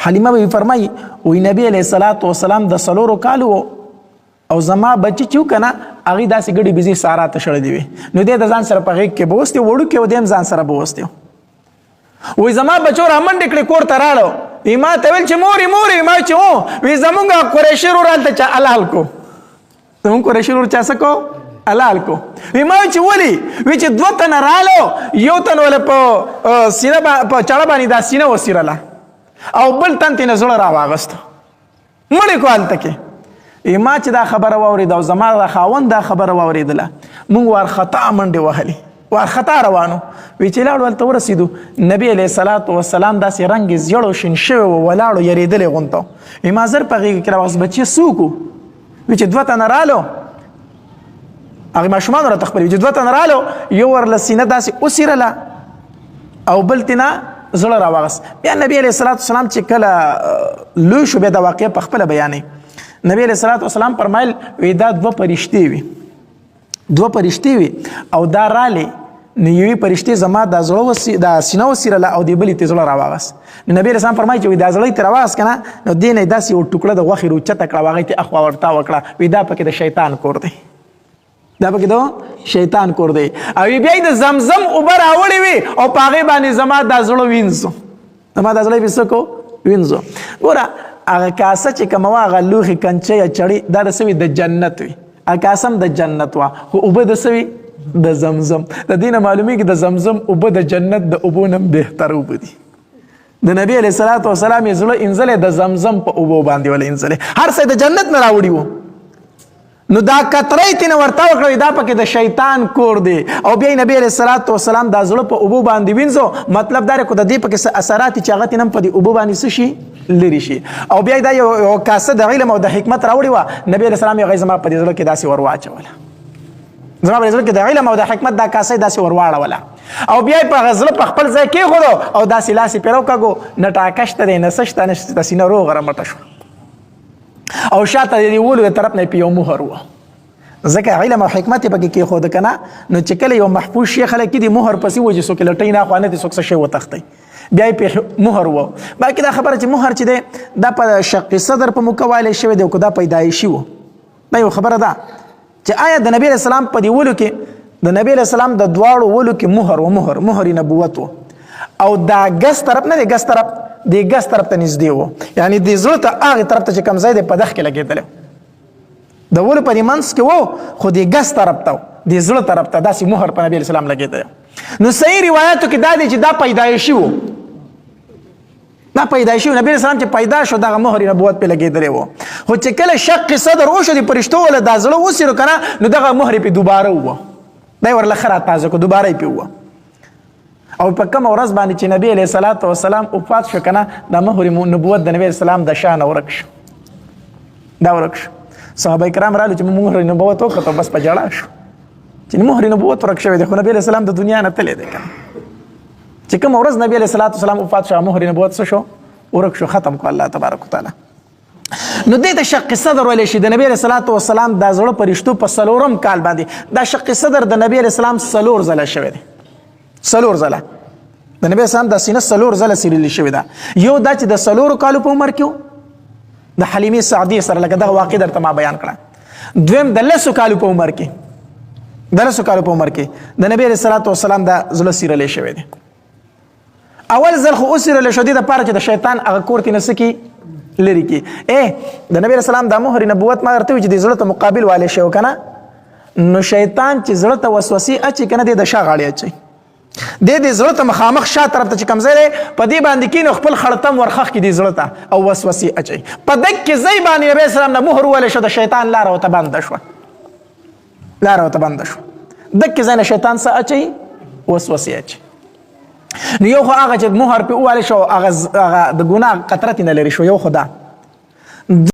حلیمه به فرمایي وی نبی علیه الصلاۃ والسلام د 4 کالو او زما بچی چې کنه هغه داسې ګډي بيزي سارا ته شړې دی نو د ځان سره په غیږ کې بوستي وړو کې ودیم ځان سره بوستي وی زما بچو را منډ کړي کور ته راړو ما ته ویل چې موري ما چې وو وی زمونږ قریشی ورال ته چا حلال کو زمونږ قریشی ور چا سکو حلال کو وی ما چې ولي وی چې دوه تن رالو یو تن ول په سینه په چاړه باندې دا سینه وسیرله او بل تن تینه زړه راواغست مړ کو الته کې ما چې دا خبره واورید او زما د خاوند دا خبره واوریدله مونږ ورخطا منډې وهلې ورخطا روانو وی چې لاړو هلته ورسېدو نبی علیه الصلاۃ والسلام داسې رنګ زیړ شین شوی و ولاړو یریدلی غونته وی ما زر په غېږ کې راوغست بچې څوک وی چې 2 تنه رالو هغې ماشومان راته خپلوي چې 2 تنه رالو یو ورله سینه داسې وسیرله او بل تینه زړه راواغست بیا نبی علیه الصلاۃ والسلام چې کله لوی شو بیا دا واقعه په خپله بیانوي نبی علیه الصلاۃ والسلام فرمایل وی دا 2 فرشتې وي 2 فرشتې وي او دا رالی نو یوې فرشتې زما دا زړه دا سینه وسیرله او دې بلې ته زړه راواغست نو نبی علیه السلام فرمایي چې وی دا زړه یې ترې راواغست که نه نو دې نه یې داسې یو ټوکړه د غوښې روچته کړه او هغې ته اخوا ورتا وکړه وی دا پکې د شیطان کور دی دا پکې د شیطان کور دی او بیا یې د زمزم اوبه راوړې وي او په هغې باندې زما دا زړه وینځو زما دا زړه یې څه کو وینځو ګوره هغه کاسه چې کومه وه هغه لوښي کنچۍ یا چړې دا د څه وي د جنت وي هغه کاسه هم د جنت وه خو اوبه د څه وي د زمزم د دې نه معلومیږي د زمزم اوبه د جنت د اوبو نه هم بهتر اوبه دي د نبي علیه الصلاۃ والسلام یې زړه انځلی د زمزم په اوبو باندې وله انځلی هر څه د جنت نه راوړي وو نو دا کتره یې تېنه ورته وکړه دا پکې د شیطان کور دی او بیا یې نبي علیه الصلاۃ والسلام دا زړه په اوبو باندې وینځو مطلب دا دی خو د دې پکې څه اثرات چې هغه تېنه هم په دې اوبو باندې څه شي لري شي او بیا دا یو کاسه د علم او د حکمت راوړې وه نبي علیه السلام یې هغې زما په دې زړه کې داسې ور واچوله زما په دې زړه کې د علم او د حکمت دا کاسه یې داسې ور واړوله او بیا یې په هغه زړه په خپل ځای کېښودو او داسې لاس یې پرې وکږو نه ټاکه شته دی نه څه شته نه شته سینه روغه رمټه شوه او شاته د دې ولو د طرف نه یې په یو مهر وه ځکه علم او حکمت یې پکې کېښوده که نه نو چې کله یو محفوظ شي خلک دي مهر پسې وځي څوک یې لټوي نه اخوا نه دي څوک څه شی وتښتوي بیا یې پې مهر وه باقي دا خبره چې مهر چې دی دا په شق صدر په موقع وایلی شوی دی او که دا پیدایشي و دا یو خبره ده چې آیا د نبي علیه السلام په دې ولو کې د نبي علیه السلام د دواړو ولو کې مهر و مهر نبوت و او دا ګس طرف نه دی ګس طرف دې ګس طرف ته نږدې و یعنې دې زړه ته هغې طرف ته چې کوم ځای دی په دښ کې لګېدلی د ولو په دې منځ کې و خو دې ګس طرف ته دې زړه طرف ته داسې مهر په نبي علیه السلام لګېدلی نو صحیح روایاتو کې دا دی چې دا پیدایشي و دا پیدایشي و نبی علیه السلام چې پیدا شو دغه مهر نبوت پې لګېدلی و خو چې کله شق صدر وشو د فرشتو وله دا زړه وسیرو که نه نو دغه مهر یې پې دوباره ووه دا یې ورله ښه راتازه کړو دوباره یې پې ووه او په کومه ورځ باندې چې نبی علیه الصلاۃ والسلام وفات شو که نه دا مهر نبوت د نبی علیه السلام د شا نه ورک شو دا ورک شو صحابه کرام رالو چې مهر نبوت وکړو بس په جړا شو چې مهر نبوت ورک شوی دی خو نبی علیه السلام د دنیا نه تللی دی که چې کومه ورځ نبی علیه الصلاۃ والسلام وفات شو مهر نبوت څه شو ورک شو ختم کو الله تبارک وتعالی نو دې ته شق صدر ویلی شي د نبی علیه الصلاۃ والسلام دا زړه په رښتو په 4 کال باندې دا شق صدر د نبی علیه السلام 4 ځله شوی دی 4 ځله د نبی السلام د سینه 4 ځله سیرلی شوی ده یو دا چې د 4 کالو په عمر کې د حلیمې سعدیه سره لکه دغه واقع درته ما بیان کړه دویم د 10 کالو په عمر کې د 10 کالو په عمر کې د نبی علیه الصلاۃ والسلام دا زړه سیرلی شوی دی اول ځل خو وسیرلی شو دې دپاره چې د شیطان هغه کور ترې نه څه کړي لرې کړي د نبي علیه السلام دا مهر نبوت ما درته وي چې دې زړه ته مقابل والی شی و که نه نو شیطان چې زړه ته وسوسې اچي که نه دی د شا غاړې اچوي دې زړه ته مخامخ شا طرف ته چې کوم ځای دی په دې باندې کښېنو خپل خړتم ورخښ کړي دې زړه ته او وسوسې اچوي په دکې ځای باندې نبي السلام نه مهر وویلی شو د شیطان لاره ورته بنده شوه دکې ځای نه شیطان څه اچوي وسوسې اچوي نو یو خو هغه چې مهر پې وویلی شو هغه د ګناه قطره ترې نه لرې شو یو خو دا